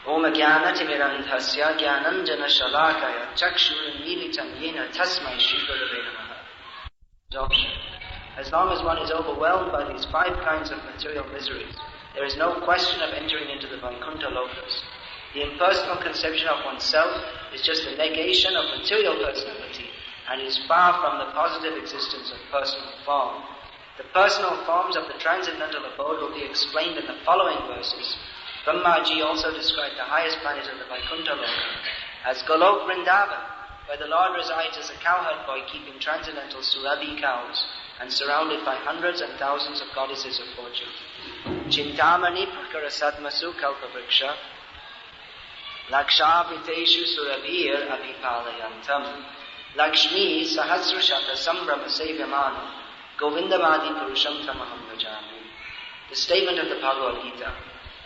Om Jnana-timirandhasya Jnananjana-shalakaya Chakshur-militam yena tasmai Shri-Gurave Namaha. As long as one is overwhelmed by these 5 kinds of material miseries, there is no question of entering into the Vaikuntha lokas. The impersonal conception of oneself is just a negation of material personality and is far from the positive existence of personal form. The personal forms of the transcendental abode will be explained in the following verses. Brahmaji also described the highest planet of the Vaikuntha loka as Golok Vrindavan, where the Lord resides as a cowherd boy keeping transcendental Surabhi cows and surrounded by hundreds and thousands of goddesses of fortune. Chintamani Prakara Sadmasu Kalpavriksha Lakshaviteshu Surabhir Abhipalayantam Lakshmi Sahasrashata Sambrama Sevyamano Govindamadi Purusham Tamaham Bhajami. The statement of the Bhagavad-gita,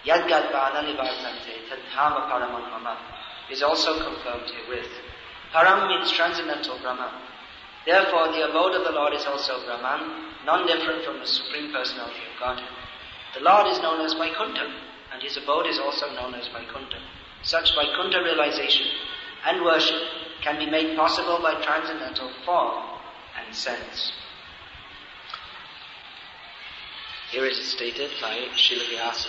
Yadgad Bhana Nivartante Tadhama Paramam Mama, is also confirmed herewith. Param means transcendental Brahman. Therefore, the abode of the Lord is also Brahman, non-different from the Supreme Personality of Godhead. The Lord is known as Vaikuntha, and his abode is also known as Vaikuntha. Such Vaikuntha realization and worship can be made possible by transcendental form and sense. Here it is stated by Srila Vikasa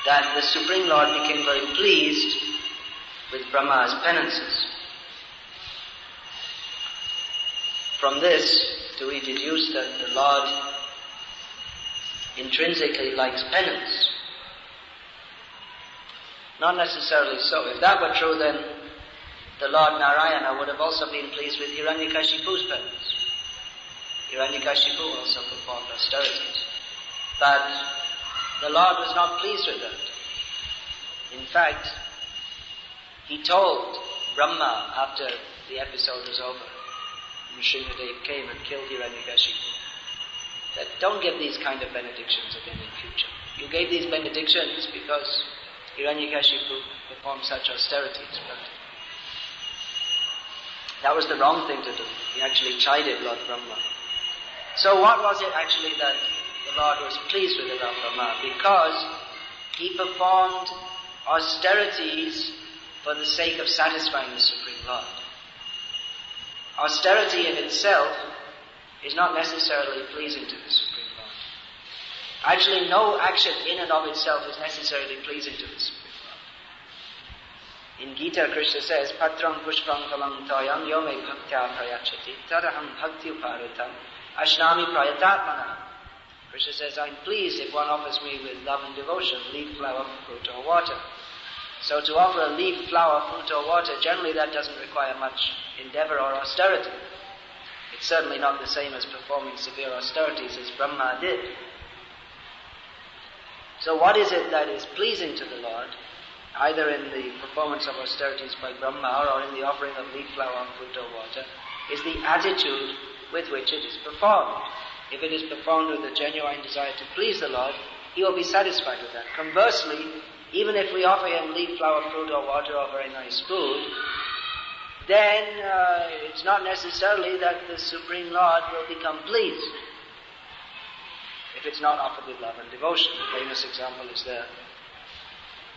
that the Supreme Lord became very pleased with Brahma's penances. From this, do we deduce that the Lord intrinsically likes penance? Not necessarily so. If that were true, then the Lord Narayana would have also been pleased with Hiranyakashipu's penance. Hiranyakashipu also performed austerities. But the Lord was not pleased with that. In fact, he told Brahma after the episode was over, Nrsimhadev came and killed Hiranyakashipu, that don't give these kind of benedictions again in future. You gave these benedictions because Hiranyakashipu performed such austerities, but that was the wrong thing to do. He actually chided Lord Brahma. So what was it actually that the Lord was pleased with about Brahma? Because he performed austerities for the sake of satisfying the Supreme Lord. Austerity in itself is not necessarily pleasing to the Supreme Lord. Actually, no action in and of itself is necessarily pleasing to the Supreme Lord. In Gita, Krishna says, Patram pushpam phalam toyam yome bhaktya prayachati tadaham bhakti uparitam ashnami prayatatmana. Krishna says, I'm pleased if one offers me with love and devotion, leaf, flower, fruit or water. So to offer a leaf, flower, fruit or water, generally that doesn't require much endeavor or austerity. It's certainly not the same as performing severe austerities as Brahma did. So what is it that is pleasing to the Lord, either in the performance of austerities by Brahma or in the offering of leaf, flower, fruit or water, is the attitude with which it is performed. If it is performed with a genuine desire to please the Lord, he will be satisfied with that. Conversely, even if we offer him leaf, flower, fruit or water or very nice food, then it's not necessarily that the Supreme Lord will become pleased if it's not offered with love and devotion. The famous example is there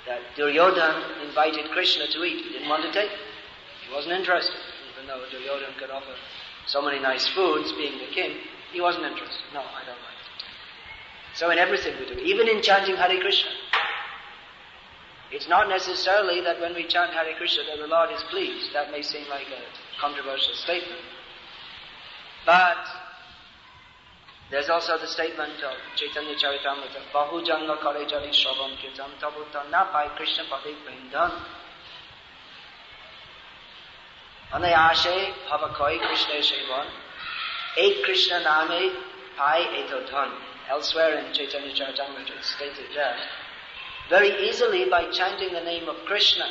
that Duryodhana invited Krishna to eat. He didn't want to take it. He wasn't interested. Even though Duryodhana could offer so many nice foods, being the king, he wasn't interested. No, I don't like it. So in everything we do, even in chanting Hare Krishna, it's not necessarily that when we chant Hare Krishna that the Lord is pleased. That may seem like a controversial statement. But there's also the statement of Chaitanya Charitamrita, Bahu Janga Kare Jali Shravam Kirtan Tabuta Na Pai Krishna Pade Prendan Anayashe Bhavakoi Krishna Shevan Ek Krishna Name Pai Eto Dhan. Elsewhere in Chaitanya Charitamrita it's stated that very easily by chanting the name of Krishna,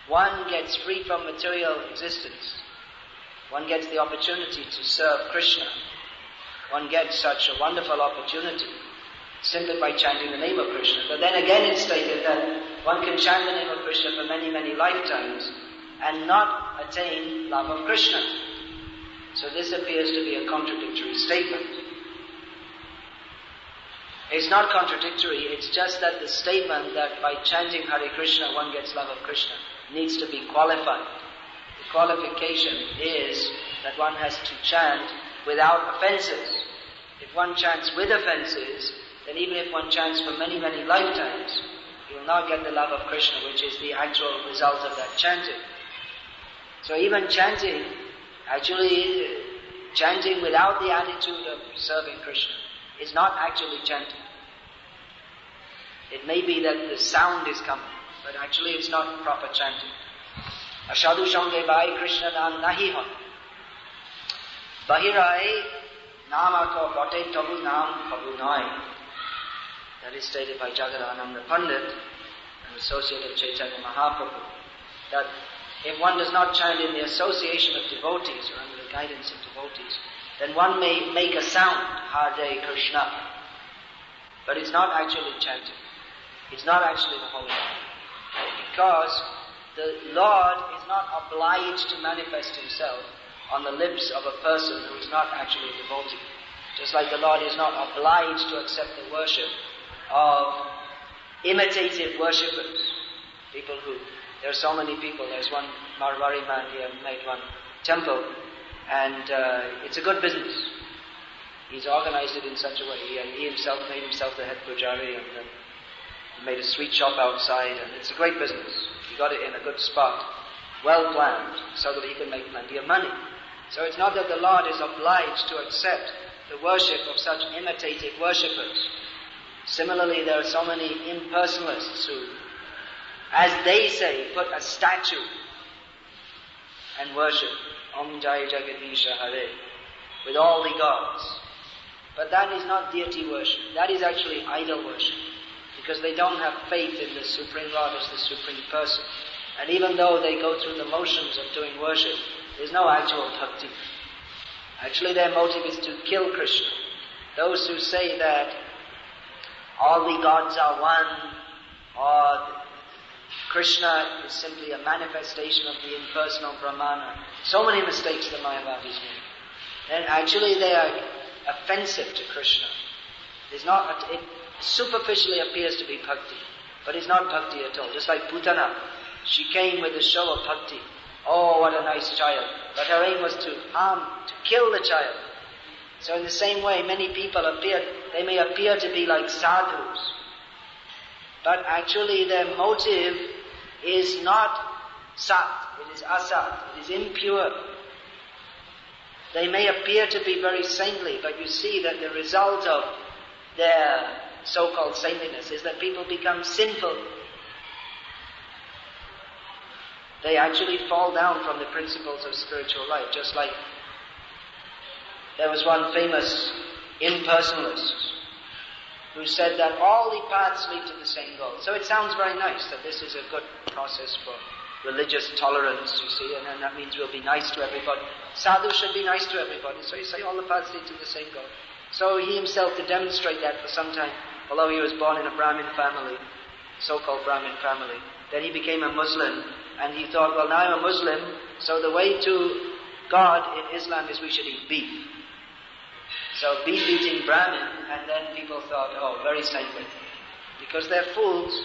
one gets free from material existence. One gets the opportunity to serve Krishna. One gets such a wonderful opportunity simply by chanting the name of Krishna. But then again it's stated that one can chant the name of Krishna for many, many lifetimes and not attain love of Krishna. So this appears to be a contradictory statement. It's not contradictory, it's just that the statement that by chanting Hare Krishna one gets love of Krishna needs to be qualified. The qualification is that one has to chant without offenses. If one chants with offenses, then even if one chants for many, many lifetimes, he will not get the love of Krishna, which is the actual result of that chanting. So even chanting, actually chanting without the attitude of serving Krishna is not actually chanting. It may be that the sound is coming, but actually it's not proper chanting. Ashadu Shange Bhai Krishna Nam Nahi Hon. Bahirai Namako Bote Tabu Nam Pabu Nai. That is stated by Jagadananda Pandit, an associate of Chaitanya Mahaprabhu, that if one does not chant in the association of devotees or under the guidance of devotees, then one may make a sound, Hare Krishna, but it's not actually chanting. It's not actually the holy name. Because the Lord is not obliged to manifest himself on the lips of a person who is not actually a devotee. Just like the Lord is not obliged to accept the worship of imitative worshippers. People who, there are so many people, there's one Marwari man here made one temple, and it's a good business. He's organized it in such a way. He himself made himself the head pujari, and he made a sweet shop outside, and it's a great business. He got it in a good spot, well planned, so that he could make plenty of money. So it's not that the Lord is obliged to accept the worship of such imitative worshippers. Similarly, there are so many impersonalists who, as they say, put a statue and worship Om Jai Jagadisha Hare with all the gods. But that is not deity worship. That is actually idol worship, because they don't have faith in the Supreme Lord as the Supreme Person. And even though they go through the motions of doing worship, there's no actual bhakti. Actually, their motive is to kill Krishna. Those who say that all the gods are one, or Krishna is simply a manifestation of the impersonal Brahmana. So many mistakes the Mayavadis make. And actually they are offensive to Krishna. It superficially appears to be bhakti, but it's not bhakti at all. Just like Putana, she came with a show of bhakti. Oh, what a nice child. But her aim was to kill the child. So in the same way, many people they may appear to be like sadhus, but actually their motive is not sat, it is asat, it is impure. They may appear to be very saintly, but you see that the result of their so-called saintliness is that people become sinful. They actually fall down from the principles of spiritual life, just like there was one famous impersonalist who said that all the paths lead to the same goal. So it sounds very nice that this is a good process for religious tolerance, you see, and then that means we'll be nice to everybody. Sadhu should be nice to everybody, so you say all the paths lead to the same goal. So he himself, to demonstrate that for some time, although he was born in a Brahmin family, so-called Brahmin family, then he became a Muslim, and he thought, well, now I'm a Muslim, so the way to God in Islam is we should eat beef. So beef eating Brahmin, and then people thought, oh, very saintly, because they're fools.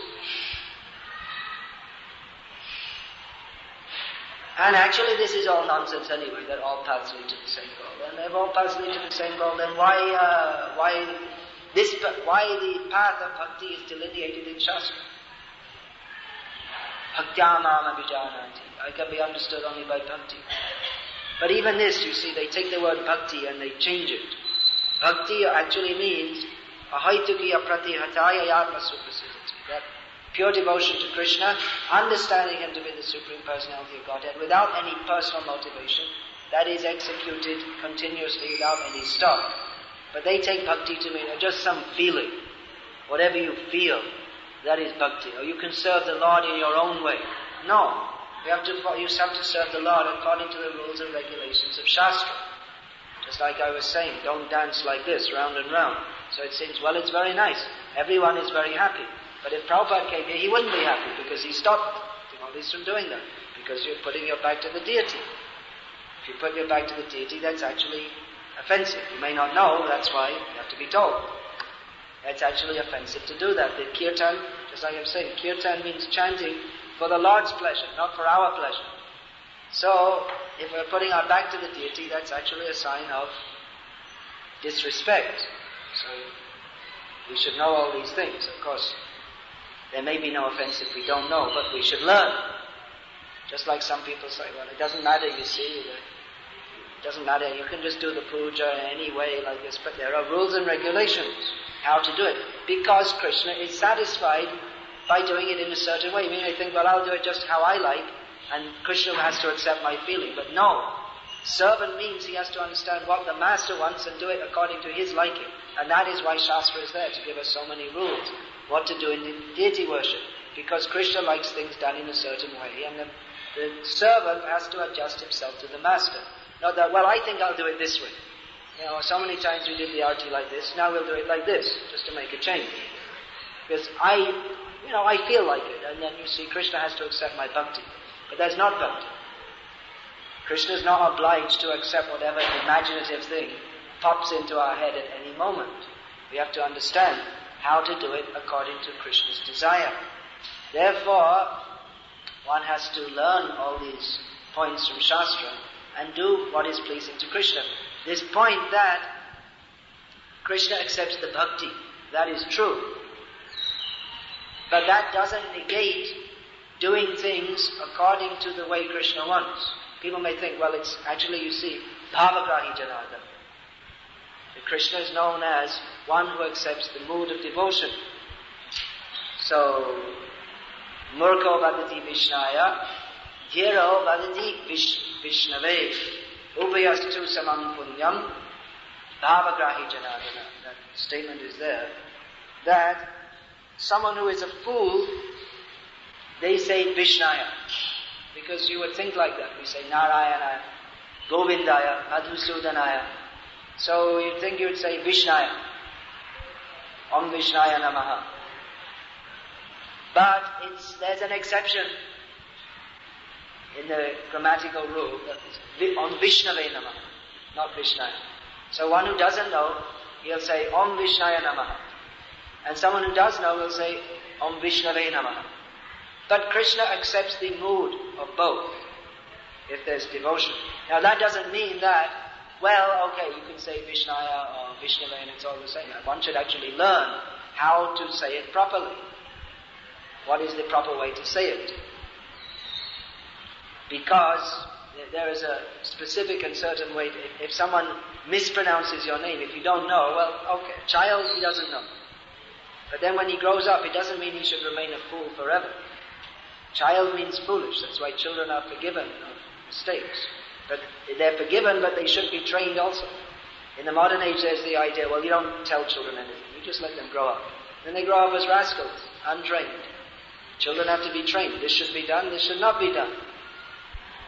And actually this is all nonsense anyway, that all paths lead to the same goal. And if all paths lead to the same goal, then why the path of bhakti is delineated in Shastra? Bhaktyamam abhijanati. I can be understood only by bhakti. But even this, you see, they take the word bhakti and they change it. Bhakti actually means ahaitukiya pratihataya yatma suprasiddhati. That pure devotion to Krishna, understanding Him to be the Supreme Personality of Godhead without any personal motivation, that is executed continuously without any stop. But they take bhakti to mean just some feeling. Whatever you feel, that is bhakti. Or you can serve the Lord in your own way. No. You have to serve the Lord according to the rules and regulations of Shastra. Just like I was saying, don't dance like this, round and round. So it seems, well, it's very nice. Everyone is very happy. But if Prabhupada came here, he wouldn't be happy because he stopped devotees from doing that. Because you're putting your back to the deity. If you put your back to the deity, that's actually offensive. You may not know, that's why you have to be told. It's actually offensive to do that. The kirtan, just like I'm saying, kirtan means chanting for the Lord's pleasure, not for our pleasure. So, if we're putting our back to the deity, that's actually a sign of disrespect. So, we should know all these things. Of course, there may be no offense if we don't know, but we should learn. Just like some people say, well, it doesn't matter, you see, it doesn't matter, you can just do the puja in any way like this, but there are rules and regulations how to do it, because Krishna is satisfied by doing it in a certain way. You may think, well, I'll do it just how I like, and Krishna has to accept my feeling, but no. Servant means he has to understand what the master wants and do it according to his liking, and that is why Shastra is there, to give us so many rules, what to do in deity worship, because Krishna likes things done in a certain way, and the servant has to adjust himself to the master. Not that, well, I think I'll do it this way. So many times we did the arti like this, now we'll do it like this, just to make a change. Because I feel like it, and then you see Krishna has to accept my bhakti. But that's not bhakti. Krishna is not obliged to accept whatever imaginative thing pops into our head at any moment. We have to understand how to do it according to Krishna's desire. Therefore, one has to learn all these points from Shastra and do what is pleasing to Krishna. This point that Krishna accepts the bhakti, that is true. But that doesn't negate doing things according to the way Krishna wants. People may think, well, it's actually, you see, bhavagrahi janardana. Krishna is known as one who accepts the mood of devotion. So, Murko vadati Vishnaya, Dhiro vadati Vishnave, Upayastu samam punyam, bhavagrahi janardana. That statement is there. That someone who is a fool, they say Vishnaya. Because you would think like that. We say Narayana, Govindaya, Madhusudanaya. So you'd think you would say Vishnaya. Om Vishnaya Namaha. But there's an exception in the grammatical rule. Om Vishnave Namaha, not Vishnaya. So one who doesn't know, he'll say Om Vishnaya Namaha. And someone who does know will say Om Vishnave Namaha. But Krishna accepts the mood of both, if there's devotion. Now that doesn't mean that, well, okay, you can say Vishnaya or Vishnava and it's all the same. One should actually learn how to say it properly. What is the proper way to say it? Because there is a specific and certain way. If someone mispronounces your name, if you don't know, well, okay, child, he doesn't know. But then when he grows up, it doesn't mean he should remain a fool forever. Child means foolish. That's why children are forgiven of mistakes. But they're forgiven, but they should be trained also. In the modern age, there's the idea, well, you don't tell children anything. You just let them grow up. Then they grow up as rascals, untrained. Children have to be trained. This should be done, this should not be done.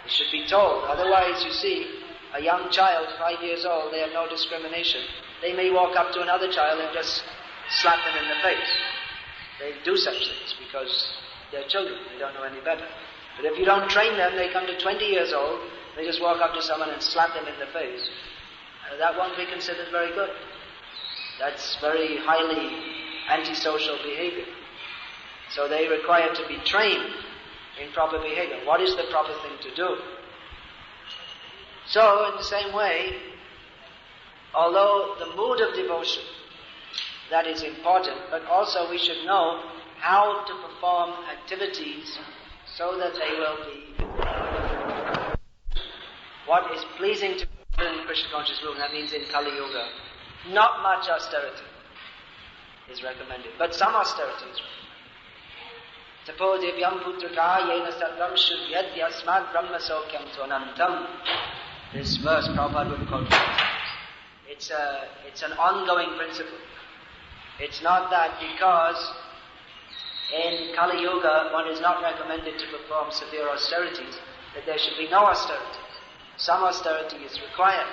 They should be told. Otherwise, you see, a young child, 5 years old, they have no discrimination. They may walk up to another child and just slap them in the face. They do such things because they're children. They don't know any better. But if you don't train them, they come to 20 years old, they just walk up to someone and slap them in the face. That won't be considered very good. That's very highly antisocial behavior. So they require to be trained in proper behavior. What is the proper thing to do? So, in the same way, although the mood of devotion, that is important, but also we should know how to perform activities so that they will be what is pleasing to in Krishna conscious movement. That means in Kali Yuga, not much austerity is recommended, but some austerity is recommended. Suppose if yam putraka yena satram shudyad yasmad brahma sokyam sonantam. This verse Prabhupada would quote. It's an ongoing principle. It's not that because in Kali Yuga one is not recommended to perform severe austerities, that there should be no austerities. Some austerity is required.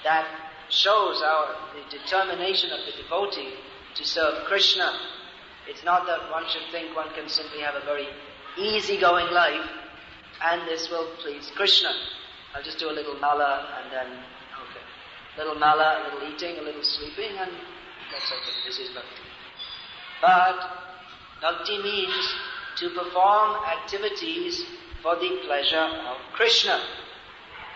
That shows the determination of the devotee to serve Krishna. It's not that one should think one can simply have a very easygoing life and this will please Krishna. I'll just do a little mala and then, okay. Little mala, a little eating, a little sleeping, and that's okay, this is bhakti. But bhakti means to perform activities for the pleasure of Krishna.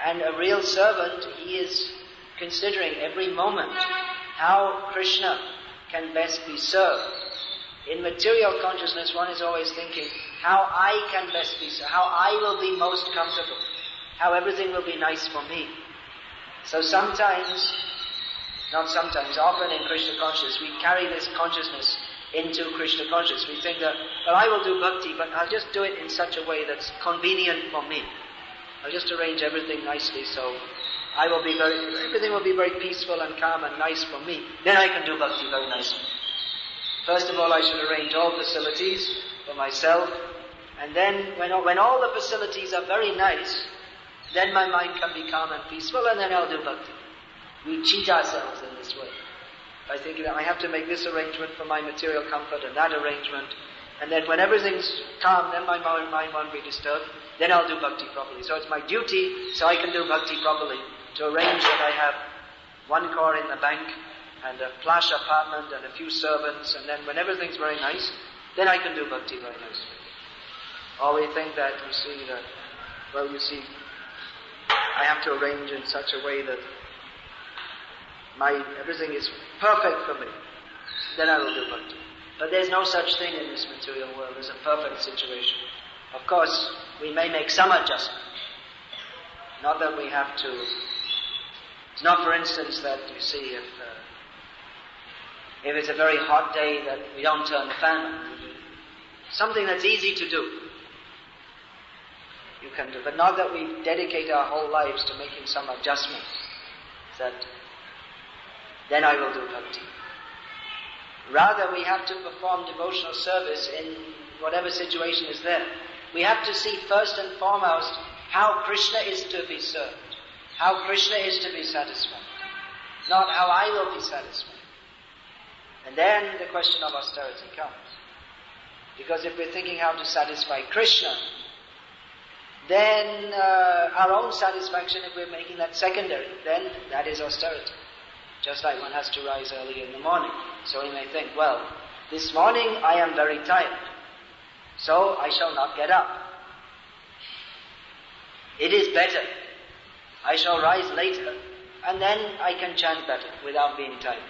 And a real servant, he is considering every moment how Krishna can best be served. In material consciousness, one is always thinking how I can best be served, how I will be most comfortable, how everything will be nice for me. So often in Krishna consciousness, we carry this consciousness into Krishna consciousness. We think that, well, I will do bhakti, but I'll just do it in such a way that's convenient for me. I'll just arrange everything nicely so everything will be very peaceful and calm and nice for me. Then I can do bhakti very nicely. First of all, I should arrange all facilities for myself, and then when all the facilities are very nice, then my mind can be calm and peaceful, and then I'll do bhakti. We cheat ourselves in this way by thinking that I have to make this arrangement for my material comfort and that arrangement, and then when everything's calm, then my mind won't be disturbed, then I'll do bhakti properly. So it's my duty, so I can do bhakti properly, to arrange that I have 1 crore in the bank and a flash apartment and a few servants, and then when everything's very nice, then I can do bhakti very nicely. Or we think that, I have to arrange in such a way that everything is perfect for me. Then I will do bhakti. But there's no such thing in this material world as a perfect situation. Of course, we may make some adjustment. Not that we have to. It's not, for instance, that you see if it's a very hot day that we don't turn the fan on. Something that's easy to do. You can do. But not that we dedicate our whole lives to making some adjustment. That then I will do bhakti. Rather, we have to perform devotional service in whatever situation is there. We have to see first and foremost how Krishna is to be served, how Krishna is to be satisfied, not how I will be satisfied. And then the question of austerity comes. Because if we're thinking how to satisfy Krishna, then our own satisfaction, if we're making that secondary, then that is austerity. Just like one has to rise early in the morning. So he may think, well, this morning I am very tired, so I shall not get up. It is better. I shall rise later, and then I can chant better without being tired.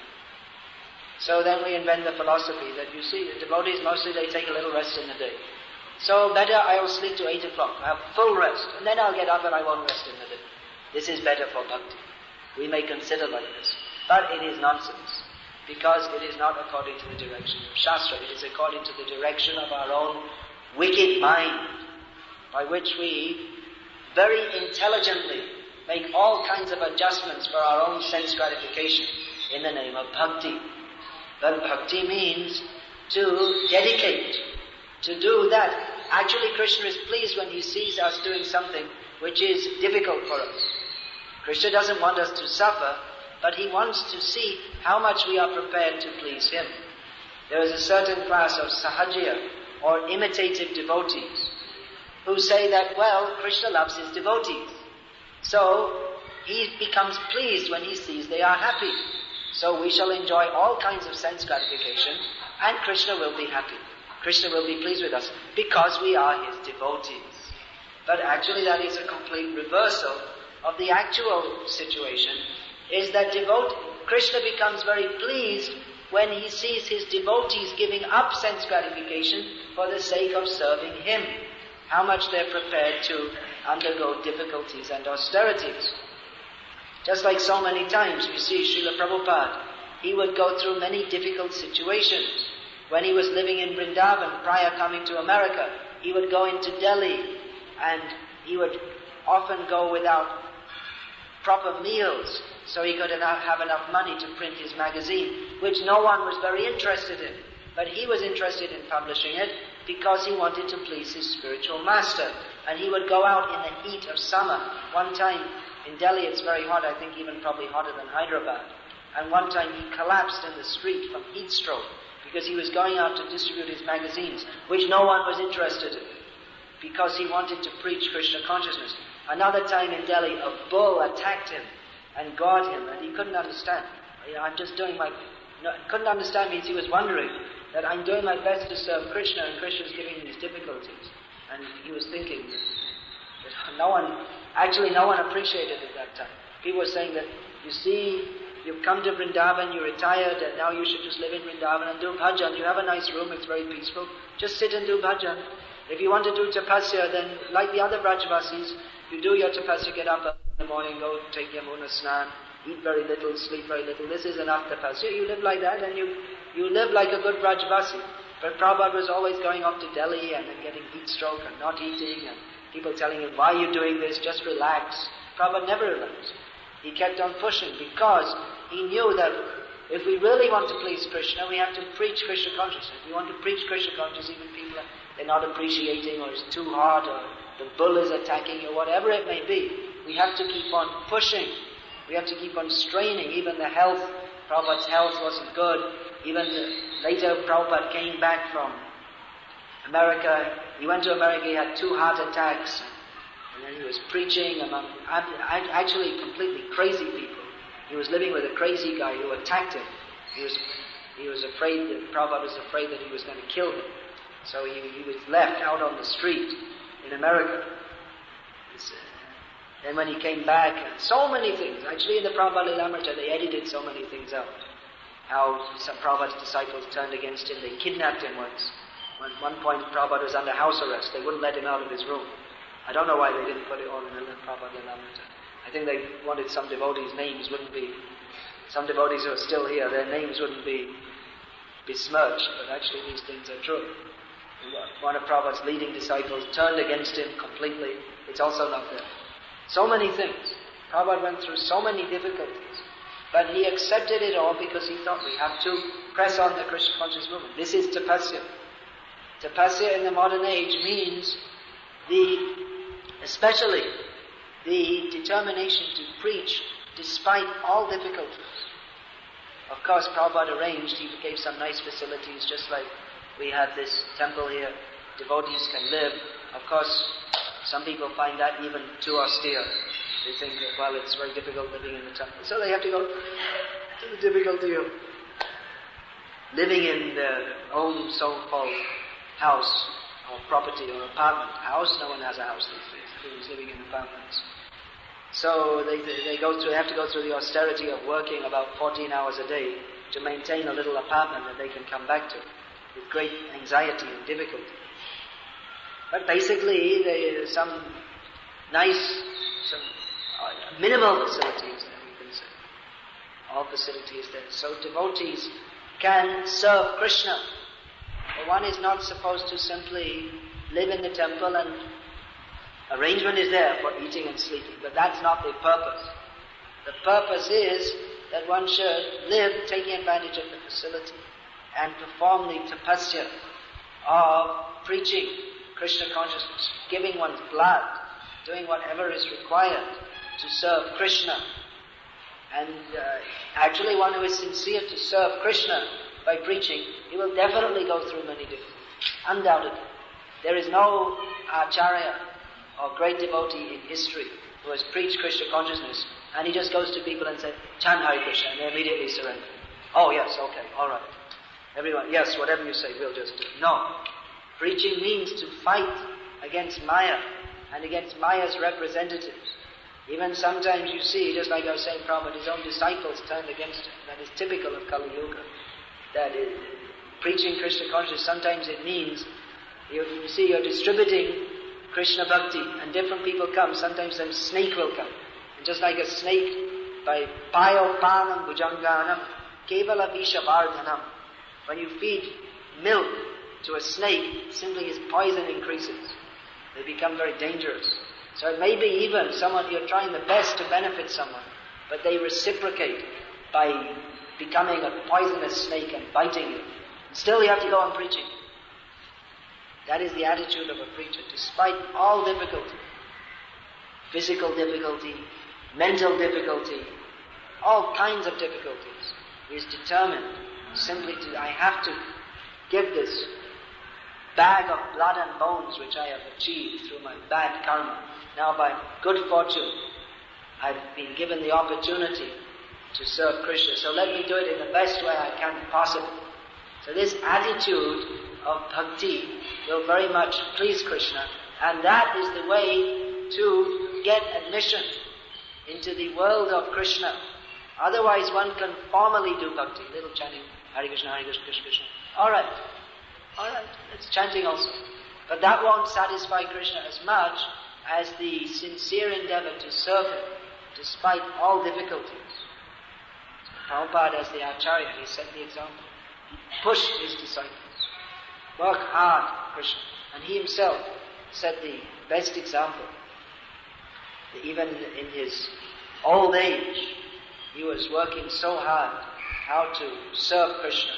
So then we invent the philosophy that you see, the devotees mostly they take a little rest in the day. So better I will sleep to 8 o'clock, I have full rest, and then I'll get up and I won't rest in the day. This is better for bhakti. We may consider like this. But it is nonsense, because it is not according to the direction of Shastra. It is according to the direction of our own wicked mind, by which we very intelligently make all kinds of adjustments for our own sense gratification in the name of bhakti. But bhakti means to dedicate, to do that. Actually, Krishna is pleased when he sees us doing something which is difficult for us. Krishna doesn't want us to suffer, but he wants to see how much we are prepared to please him. There is a certain class of sahajiya, or imitative devotees, who say that, well, Krishna loves his devotees. So he becomes pleased when he sees they are happy. So we shall enjoy all kinds of sense gratification, and Krishna will be happy. Krishna will be pleased with us, because we are his devotees. But actually that is a complete reversal of the actual situation, is that Krishna becomes very pleased when he sees his devotees giving up sense gratification for the sake of serving him. How much they're prepared to undergo difficulties and austerities. Just like so many times we see Srila Prabhupada, he would go through many difficult situations. When he was living in Vrindavan prior coming to America, he would go into Delhi and he would often go without proper meals so he could have enough money to print his magazine, which no one was very interested in. But he was interested in publishing it because he wanted to please his spiritual master. And he would go out in the heat of summer. One time in Delhi it's very hot, I think even probably hotter than Hyderabad. And one time he collapsed in the street from heat stroke because he was going out to distribute his magazines, which no one was interested in, because he wanted to preach Krishna consciousness. Another time in Delhi, a bull attacked him and gored him, and he couldn't understand. I'm just doing my couldn't understand means he was wondering that I'm doing my best to serve Krishna and Krishna is giving me these difficulties. And he was thinking that no one appreciated it at that time. People were saying that, you see, you've come to Vrindavan, you're retired, and now you should just live in Vrindavan and do bhajan. You have a nice room, it's very peaceful. Just sit and do bhajan. If you want to do tapasya, then like the other Brajvasis, you do your tapasya, get up in the morning, go take Yamuna Snan, eat very little, sleep very little. This is enough tapasya. You live like that and you live like a good Brajvasi. But Prabhupada was always going off to Delhi and then getting heat stroke and not eating and people telling him, why are you doing this? Just relax. Prabhupada never relaxed. He kept on pushing because he knew that if we really want to please Krishna, we have to preach Krishna consciousness. If we want to preach Krishna consciousness, even people they're not appreciating or it's too hard or the bull is attacking or whatever it may be, we have to keep on pushing. We have to keep on straining. Even the health, Prabhupada's health wasn't good. Even later Prabhupada came back from America. He went to America, he had 2 heart attacks. And then he was preaching among actually completely crazy people. He was living with a crazy guy who attacked him. He was afraid that Prabhupada was afraid that he was going to kill him. So he was left out on the street in America. Then when he came back, so many things. Actually in the Prabhupada Lilamrita they edited so many things out. How some Prabhupada's disciples turned against him. They kidnapped him once. At one point Prabhupada was under house arrest. They wouldn't let him out of his room. I don't know why they didn't put it all in the Prabhupada Lilamrita. I think they wanted some devotees' names wouldn't be, some devotees who are still here, their names wouldn't be besmirched, but actually these things are true. One of Prabhupada's leading disciples turned against him completely. It's also not there. So many things. Prabhupada went through so many difficulties, but he accepted it all because he thought we have to press on the Krishna conscious movement. This is tapasya. Tapasya in the modern age means especially the determination to preach despite all difficulties. Of course, Prabhupada arranged, he gave some nice facilities, just like we have this temple here, devotees can live. Of course, some people find that even too austere. They think, well, it's very difficult living in the temple. So they have to go to the difficulty of living in their own so-called house or property or apartment. House, no one has a house these days. Everyone's living in apartments. So they have to go through the austerity of working about 14 hours a day to maintain a little apartment that they can come back to with great anxiety and difficulty. But basically, there are some minimal facilities there, we can say. All facilities there. So devotees can serve Krishna. But one is not supposed to simply live in the temple and arrangement is there for eating and sleeping, but that's not the purpose. The purpose is that one should live taking advantage of the facility and perform the tapasya of preaching Krishna consciousness, giving one's blood, doing whatever is required to serve Krishna. And actually one who is sincere to serve Krishna by preaching, he will definitely go through many difficulties, undoubtedly. There is no acharya or great devotee in history who has preached Krishna consciousness and he just goes to people and says, chant Hare Krishna, and they immediately surrender. Oh yes, okay, alright. Everyone, yes, whatever you say, we'll just do. No. Preaching means to fight against Maya and against Maya's representatives. Even sometimes you see, just like I was saying, Prabhupada, his own disciples turned against him. That is typical of Kali Yuga. That is, preaching Krishna consciousness, sometimes it means, you see, you're distributing Krishna Bhakti and different people come. Sometimes a snake will come. And just like a snake, by payo panam bhujanganam, kevala visha vardhanam. When you feed milk to a snake, simply his poison increases. They become very dangerous. So it may be even someone, you're trying the best to benefit someone, but they reciprocate by becoming a poisonous snake and biting you. And still you have to go on preaching. That is the attitude of a preacher, despite all difficulty. Physical difficulty, mental difficulty, all kinds of difficulties. He is determined simply to, I have to give this bag of blood and bones which I have achieved through my bad karma. Now by good fortune, I've been given the opportunity to serve Krishna. So let me do it in the best way I can possible. So this attitude of bhakti will very much please Krishna, and that is the way to get admission into the world of Krishna. Otherwise one can formally do bhakti, little chanting, Hare Krishna, Hare Krishna, Krishna Krishna. Alright, it's chanting also. But that won't satisfy Krishna as much as the sincere endeavor to serve Him, despite all difficulties. So Prabhupada, as the Acharya, he set the example. He pushed his disciples. Work hard, Krishna. And he himself set the best example. Even in his old age, he was working so hard how to serve Krishna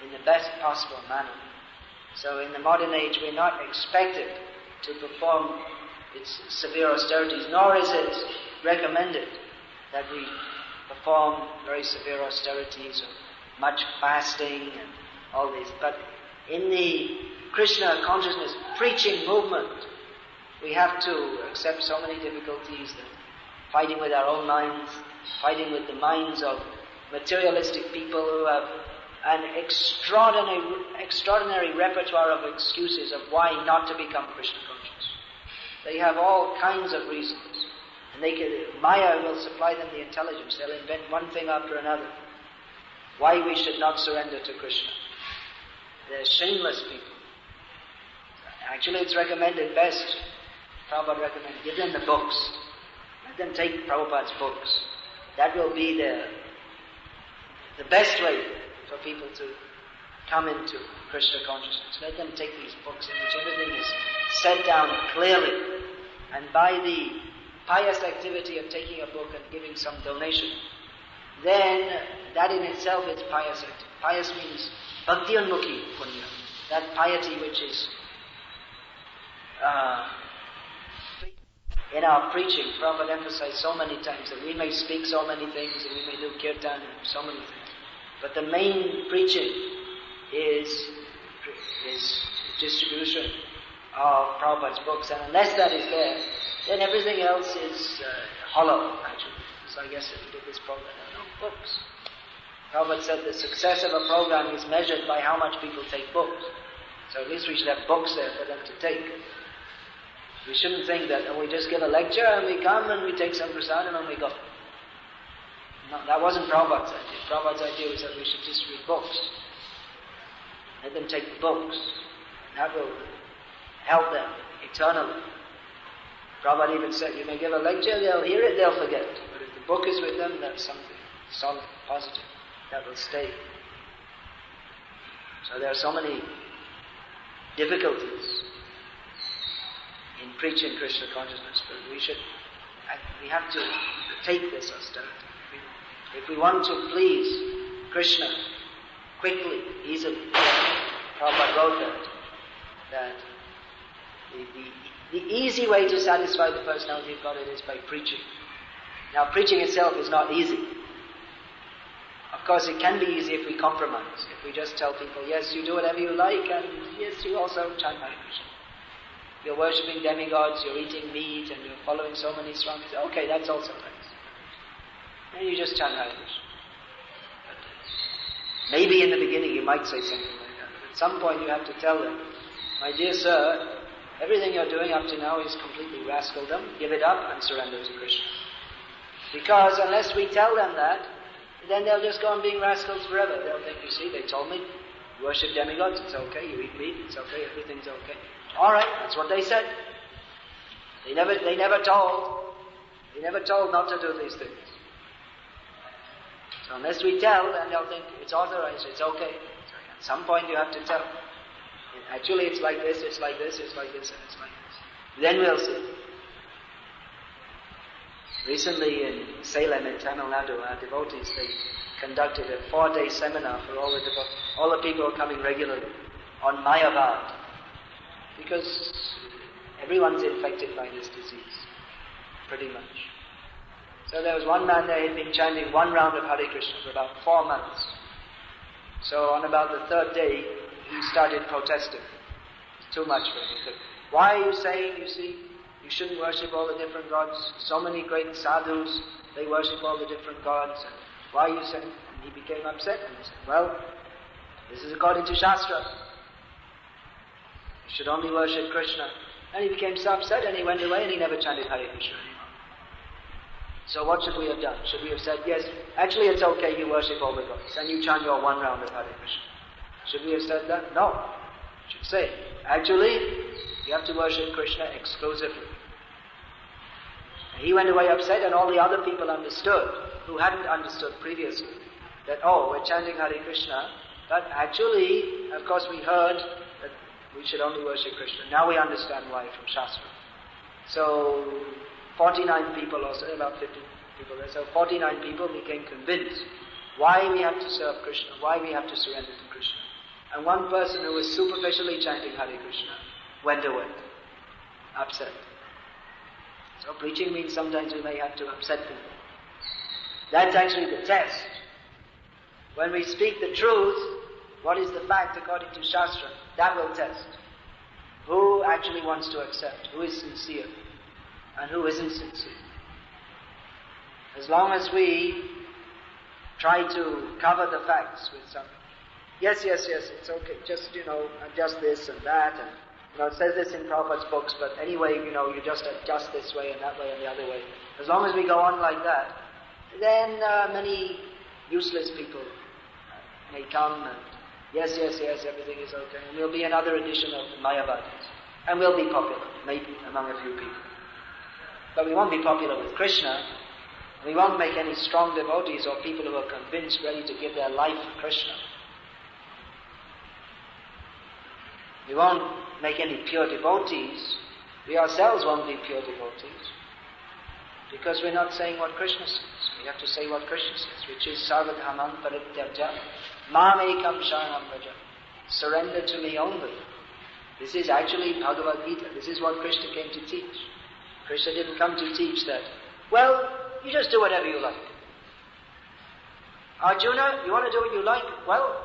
in the best possible manner. So in the modern age, we're not expected to perform its severe austerities, nor is it recommended that we perform very severe austerities or much fasting and all this. But in the Krishna consciousness preaching movement, we have to accept so many difficulties, that fighting with our own minds, fighting with the minds of materialistic people who have an extraordinary repertoire of excuses of why not to become Krishna conscious. They have all kinds of reasons. And Maya will supply them the intelligence. They'll invent one thing after another. Why we should not surrender to Krishna. They're shameless people. Actually, it's recommended best. Prabhupada recommended, give them the books. Let them take Prabhupada's books. That will be the best way for people to come into Krishna consciousness. Let them take these books in which everything is set down clearly. And by the pious activity of taking a book and giving some donation, then that in itself is pious activity. Pious means bhakti unmukhi punya. That piety which is in our preaching. Prabhupada emphasized so many times that we may speak so many things and we may do kirtan and so many things. But the main preaching is distribution of Prabhupada's books, and unless that is there, then everything else is hollow, actually. So I guess if we did this program, there are no books. Prabhupada said the success of a program is measured by how much people take books. So at least we should have books there for them to take. We shouldn't think that we just give a lecture and we come and we take some prasad and then we go. No, that wasn't Prabhupada's idea. Prabhupada's idea was that we should distribute books. Let them take the books. That will help them eternally. Prabhupada even said, you may give a lecture, they'll hear it, they'll forget. But if the book is with them, that's something solid, positive, that will stay. So there are so many difficulties in preaching Krishna consciousness, but we have to take this austerity. If we want to please Krishna quickly, easily, Prabhupada wrote that the easy way to satisfy the personality of Godhead is by preaching. Now, preaching itself is not easy. Of course, it can be easy if we compromise. If we just tell people, yes, you do whatever you like, and yes, you also chant Hare Krishna. You're worshipping demigods, you're eating meat, and you're following so many Swamis. Okay, that's also nice. And you just chant Hare Krishna. Maybe in the beginning you might say something like that. But at some point you have to tell them, my dear sir, everything you're doing up to now is completely rascaldom. Give it up and surrender to Krishna. Because unless we tell them that, then they'll just go on being rascals forever. They'll think, you see, they told me, you worship demigods, it's okay, you eat meat, it's okay, everything's okay. Alright, that's what they said. They never told not to do these things. So unless we tell, then they'll think it's authorized, it's okay. So at some point you have to tell. Actually it's like this, it's like this, it's like this, and it's like this. Then we'll see. Recently in Salem in Tamil Nadu, our devotees, they conducted a 4-day seminar for all the people who are coming regularly on Mayavad. Because everyone's infected by this disease, pretty much. So there was one man there, he'd been chanting one round of Hare Krishna for about 4 months. So on about the 3rd day, he started protesting. It's too much for him. He said, why are you saying, you see, you shouldn't worship all the different gods? So many great sadhus, they worship all the different gods. Why are you saying? And he became upset and he said, well, this is according to Shastra. You should only worship Krishna. And he became so upset and he went away and he never chanted Hare Krishna anymore. So what should we have done? Should we have said, yes, actually it's okay, you worship all the gods and you chant your one round of Hare Krishna? Should we have said that? No. We should say, actually, you have to worship Krishna exclusively. And he went away upset and all the other people understood, who hadn't understood previously, that, oh, we're chanting Hare Krishna, but actually, of course we heard that we should only worship Krishna. Now we understand why from Shastra. So, 49 people or so, about 50 people there, so 49 people became convinced why we have to serve Krishna, why we have to surrender to Krishna. And one person who was superficially chanting Hare Krishna went away, upset. So preaching means sometimes we may have to upset people. That's actually the test. When we speak the truth, what is the fact according to Shastra? That will test. Who actually wants to accept? Who is sincere? And who isn't sincere? As long as we try to cover the facts with something. Yes, it's okay, just, adjust this and that, and, it says this in Prabhupada's books, but anyway, you just adjust this way and that way and the other way. As long as we go on like that, then many useless people may come and, yes, everything is okay, and we'll be another edition of Mayavadis, and we'll be popular, maybe among a few people. But we won't be popular with Krishna, and we won't make any strong devotees or people who are convinced, ready to give their life for Krishna. We won't make any pure devotees. We ourselves won't be pure devotees. Because we're not saying what Krishna says. We have to say what Krishna says, which is Sarvadhamam Parityajya Mam Ekam Sharanam Vraja. Surrender to me only. This is actually Bhagavad-gita. This is what Krishna came to teach. Krishna didn't come to teach that, well, you just do whatever you like. Arjuna, you want to do what you like? Well,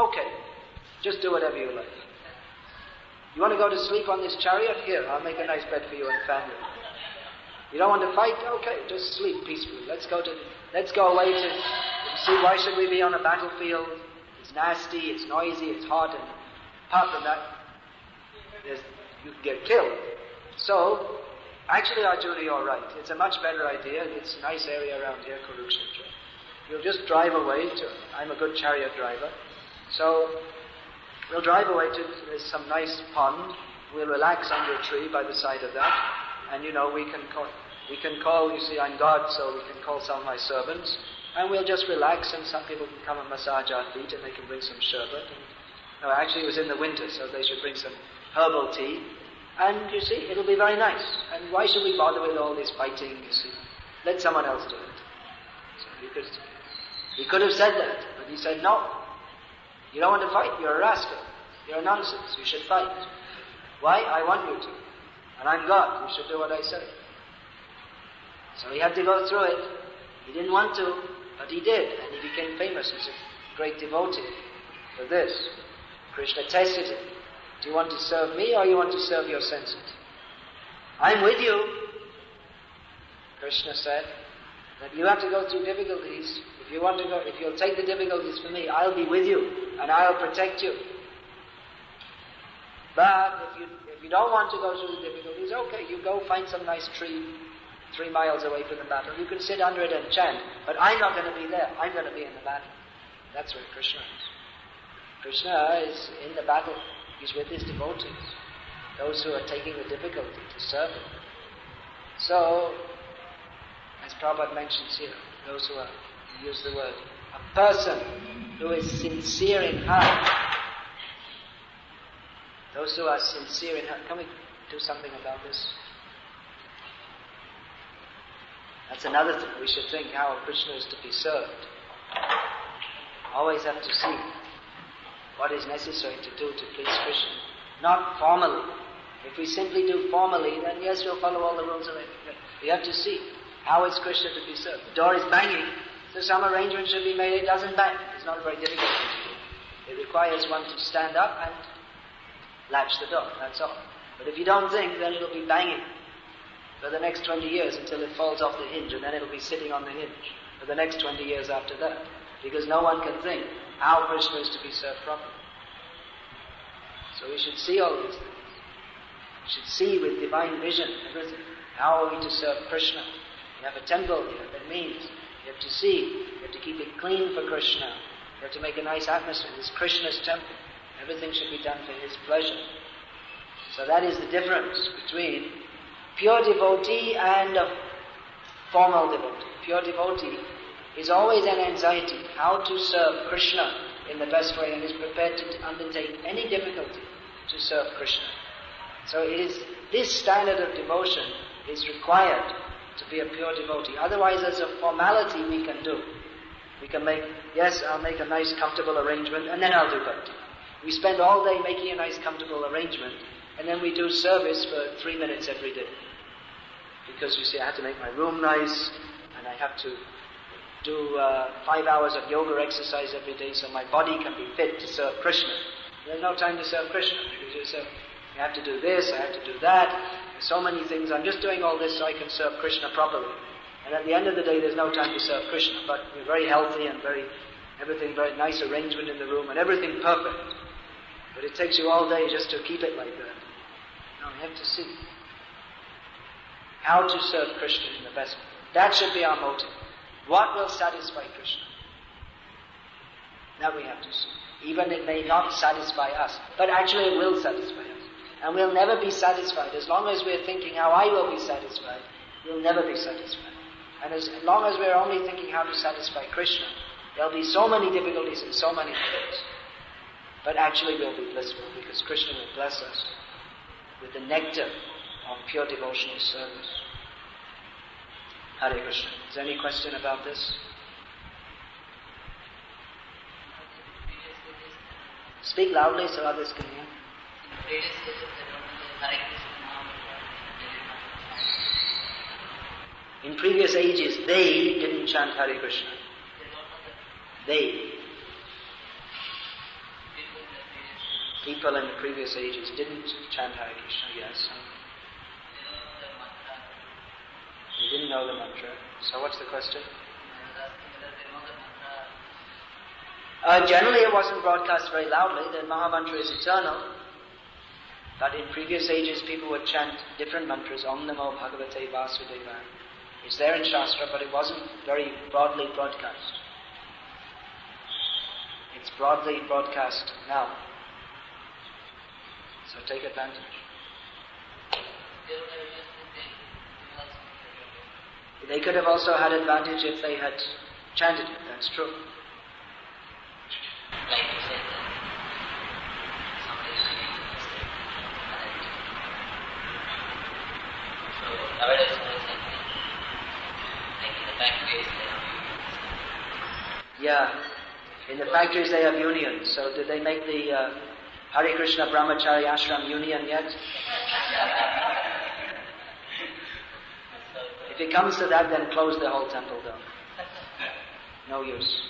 okay. Just do whatever you like. You want to go to sleep on this chariot? Here, I'll make a nice bed for you and family. You don't want to fight? Okay, just sleep peacefully. Let's go away to see, why should we be on a battlefield? It's nasty, it's noisy, it's hot, and apart from that, you can get killed. So, actually, Arjuna, you're right. It's a much better idea. It's a nice area around here, Kurukshetra. You'll just drive away to, I'm a good chariot driver, so we'll drive away to, there's some nice pond. We'll relax under a tree by the side of that. And we can call, you see, I'm God, so we can call some of my servants. And we'll just relax, and some people can come and massage our feet, and they can bring some sherbet. And, actually it was in the winter, so they should bring some herbal tea. And you see, it'll be very nice. And why should we bother with all this fighting, you see? Let someone else do it. So he could have said that, but he said, no. You don't want to fight, you're a rascal. You're a nonsense, you should fight. Why? I want you to. And I'm God, you should do what I say. So he had to go through it. He didn't want to, but he did, and he became famous. He's a great devotee for this. Krishna tested him. Do you want to serve me or you want to serve your senses? I'm with you. Krishna said that you have to go through difficulties. If you'll take the difficulties for me, I'll be with you and I'll protect you. But if you don't want to go through the difficulties, okay, you go find some nice tree 3 miles away from the battle. You can sit under it and chant, but I'm not going to be there. I'm going to be in the battle. That's where Krishna is. Krishna is in the battle. He's with his devotees, those who are taking the difficulty to serve him. So, as Prabhupada mentions here, those who use the word, a person who is sincere in heart, those who are sincere in heart. Can we do something about this? That's another thing. We should think how Krishna is to be served. Always have to see what is necessary to do to please Krishna. Not formally. If we simply do formally, then yes, we'll follow all the rules of it. We have to see how is Krishna to be served. The door is banging, so some arrangement should be made. It doesn't bang. It's not a very difficult thing to do. It requires one to stand up and latch the door. That's all. But if you don't think, then it'll be banging for the next 20 years until it falls off the hinge, and then it'll be sitting on the hinge. for the next 20 years after that. Because no one can think how Krishna is to be served properly. So we should see all these things. We should see with divine vision everything. How are we to serve Krishna? You have a temple here. That means you have to see. You have to keep it clean for Krishna. You have to make a nice atmosphere. This is Krishna's temple. Everything should be done for His pleasure. So that is the difference between pure devotee and a formal devotee. Pure devotee is always an anxiety how to serve Krishna in the best way and is prepared to undertake any difficulty to serve Krishna. So it is this standard of devotion is required to be a pure devotee. Otherwise, as a formality we can do. We can make, yes, I'll make a nice comfortable arrangement and then I'll do bhakti. We spend all day making a nice comfortable arrangement and then we do service for 3 minutes every day. Because you see, I have to make my room nice and I have to do 5 hours of yoga exercise every day so my body can be fit to serve Krishna. There's no time to serve Krishna because you say, I have to do this, I have to do that. There's so many things. I'm just doing all this so I can serve Krishna properly. And at the end of the day, there's no time to serve Krishna. But you're very healthy and everything very nice arrangement in the room and everything perfect. But it takes you all day just to keep it like that. No, you have to see how to serve Krishna in the best way. That should be our motive. What will satisfy Krishna? That we have to see. Even it may not satisfy us, but actually it will satisfy us. And we'll never be satisfied. As long as we're thinking how I will be satisfied, we'll never be satisfied. And as long as we're only thinking how to satisfy Krishna, there'll be so many difficulties and so many things. But actually we'll be blissful because Krishna will bless us with the nectar of pure devotional service. Hare Krishna. Is there any question about this? Speak loudly so others can hear. In previous ages, they didn't chant Hare Krishna. They. People in the previous ages didn't chant Hare Krishna, yes. They didn't know the mantra. So what's the question? Generally it wasn't broadcast very loudly. The Mahamantra is eternal. But in previous ages people would chant different mantras. Om Namo Bhagavate Vasudevaya. It's there in Shastra, but it wasn't very broadly broadcast. It's broadly broadcast now. So take advantage. They could have also had advantage if they had chanted it, that's true. Like you said, somebody is making a mistake. So nowadays, like in the factories, they have unions. Yeah, in the factories they have unions. So did they make the Hare Krishna Brahmachari Ashram union yet? If it comes to that, then close the whole temple down. No use.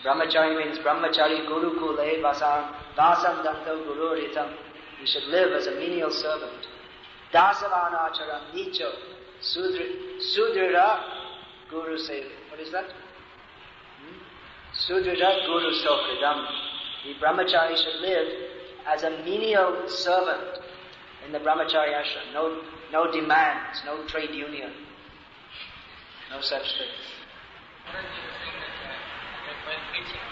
Brahmachari means Brahmachari Guru Kule Vasam Danto Guru Ritam. He should live as a menial servant. Dasavanacharam Nicho Sudrira Guru Seva. What is that? Sudrira Guru Sokridam. The Brahmachari should live as a menial servant in the Brahmachari ashram. No demands, no trade union. No such thing. While preaching,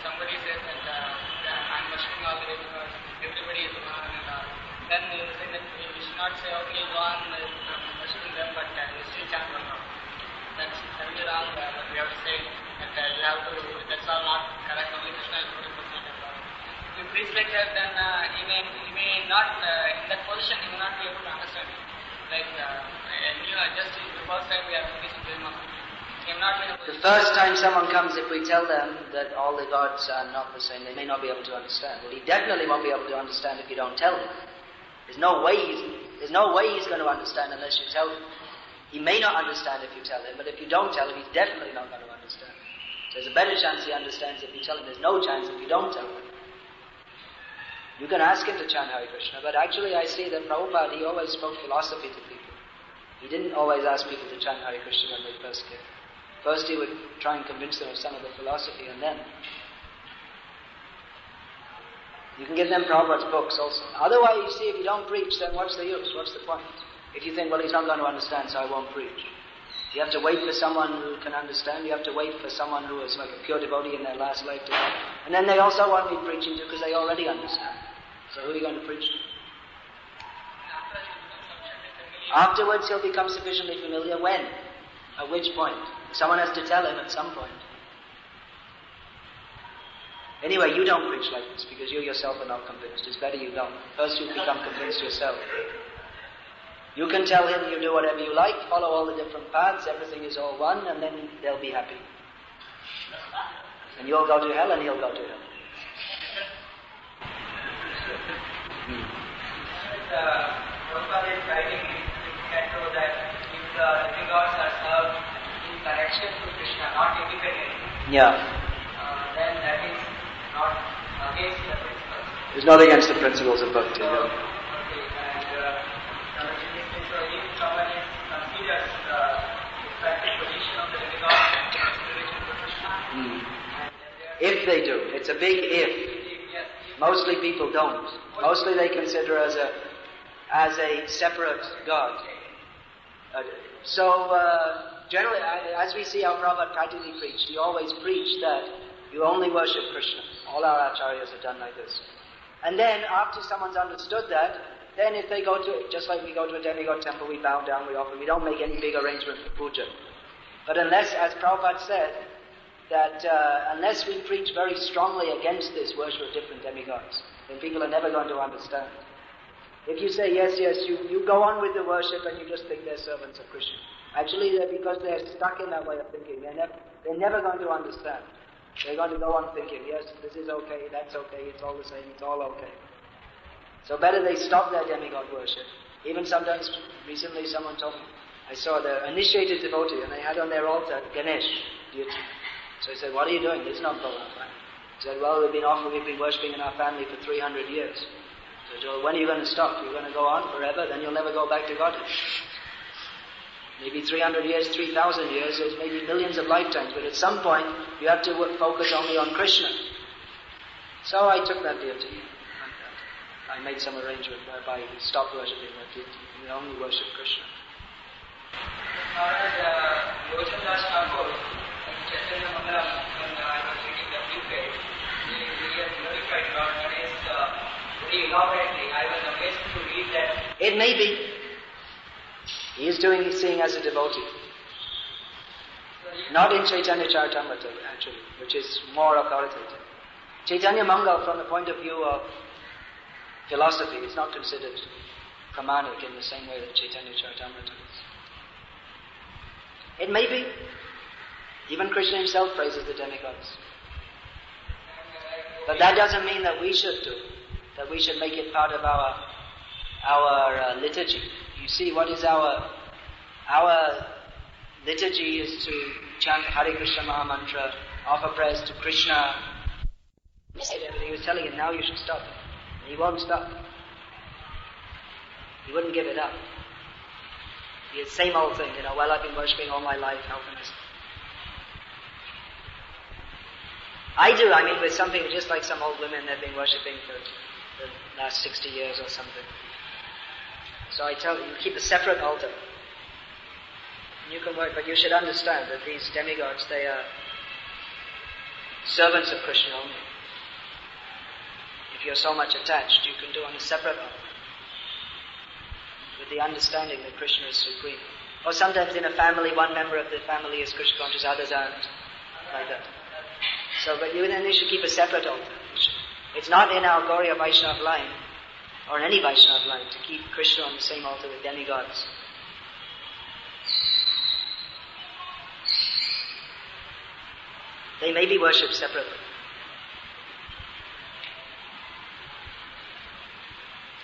somebody says that I'm worshipping all the way because everybody is one, and then you say that we should not say, okay, go on worshipping them, but we still chant one now. That's very wrong. But we have to say that you have to, that's all not correct, only Krishna is 40% and all. If you preach like that, then he may not, in that position, he may not be able to understand it. Like, just the first time we are preaching to him, the first time someone comes, if we tell them that all the gods are not the same, they may not be able to understand. Well, he definitely won't be able to understand if you don't tell him. There's no way he's going to understand unless you tell him. He may not understand if you tell him, but if you don't tell him, he's definitely not going to understand. So there's a better chance he understands if you tell him. There's no chance if you don't tell him. You can ask him to chant Hare Krishna, but actually I see that Prabhupada, he always spoke philosophy to people. He didn't always ask people to chant Hare Krishna when they first came. First he would try and convince them of some of the philosophy, and then you can give them Prabhupada's books also. Otherwise, you see, if you don't preach, then what's the use? What's the point? If you think, well, he's not going to understand, so I won't preach. You have to wait for someone who can understand. You have to wait for someone who is like a pure devotee in their last life to come. And then they also won't be preaching to because they already understand. So who are you going to preach to? Afterwards, he'll become sufficiently familiar. When? At which point? Someone has to tell him at some point. Anyway, you don't preach like this because you yourself are not convinced. It's better you don't. First you become convinced yourself. You can tell him you do whatever you like, follow all the different paths, everything is all one, and then they'll be happy. And you'll go to hell and he'll go to hell. Prabhupada is writing that if the demigods are served in connection to Krishna, not independently, then that is not against the principles. It's not against the principles of Bhakti. So, okay, and so if someone considers the practical position of the demigods in relation to Krishna, if they do, it's a big if. Yes. Mostly people don't. Mostly they consider as a separate God. Generally, as we see how Prabhupada practically preached, he always preached that you only worship Krishna. All our acharyas have done like this. And then, after someone's understood that, then if they go to, just like we go to a demigod temple, we bow down, we offer, we don't make any big arrangement for puja. But unless, as Prabhupada said, that unless we preach very strongly against this worship of different demigods, then people are never going to understand. If you say, yes, you go on with the worship and you just think they're servants of Krishna. Actually, because they're stuck in that way of thinking, they're never going to understand. They're going to go on thinking, yes, this is okay, that's okay, it's all the same, it's all okay. So better they stop their demigod worship. Even sometimes, recently someone told me, I saw the initiated devotee and they had on their altar Ganesh deity. So he said, what are you doing? This is not Bhagavan. He said, well, we've been worshipping in our family for 300 years. So he said, well, when are you going to stop? You're going to go on forever, then you'll never go back to Godhead. Maybe 300 years, 3,000 years, there's maybe millions of lifetimes, but at some point, you have to focus only on Krishna. So I took that deity like that. I made some arrangement whereby we stopped worshipping that deity. We only worship Krishna. Chaitanya Mangalam, when I was reading the preface, he has glorified God, that is very elaborately. I was amazed to read that. It may be. He is seeing as a devotee. Not in Chaitanya Charitamrita, actually, which is more authoritative. Chaitanya Mangal, from the point of view of philosophy, is not considered pramanic in the same way that Chaitanya Charitamrita is. It may be. Even Krishna himself praises the demigods. But that doesn't mean that we should do, that we should make it part of our liturgy. You see, what is our liturgy is to chant Hare Krishna Mahamantra, offer prayers to Krishna. He was telling him, now you should stop. And he won't stop. He wouldn't give it up. The same old thing, well, I've been worshipping all my life, how can I stop? I do, with something just like some old women, they've been worshipping for the last 60 years or something. So I tell you, keep a separate altar. You can work, but you should understand that these demigods, they are servants of Krishna only. If you're so much attached, you can do on a separate altar, with the understanding that Krishna is supreme. Or sometimes in a family, one member of the family is Krishna conscious, others aren't, like that. So, but you should keep a separate altar. It's not in our Gauriya Vaishnava line, or in any Vaishnava line, to keep Krishna on the same altar with demigods. They may be worshipped separately.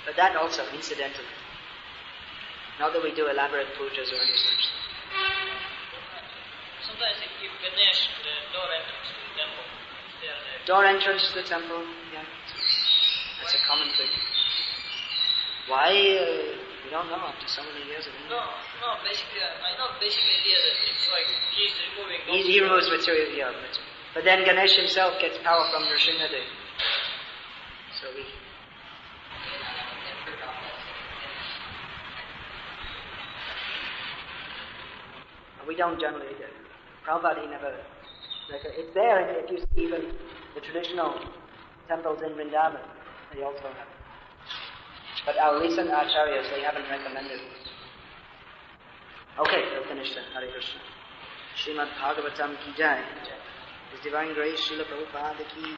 But that also, incidentally. Not that we do elaborate pujas or any such thing. Sometimes they keep Ganesh the door entrance to the temple. Door entrance to the temple, yeah. That's a common thing. Why? You don't know after so many years of India. No, basically, I know basic idea that it's like he's removing... He removes material, yeah. But then Ganesh himself gets power from Nrsimhadev. So we don't generally... Prabhupada, he never... It's there, and if you see even the traditional temples in Vrindavan, they also have it. But our recent acharyas, they haven't recommended it. Okay, we'll finish then. Hare Krishna. Srimad Bhagavatam ki jai. His Divine Grace, Srila Prabhupada ki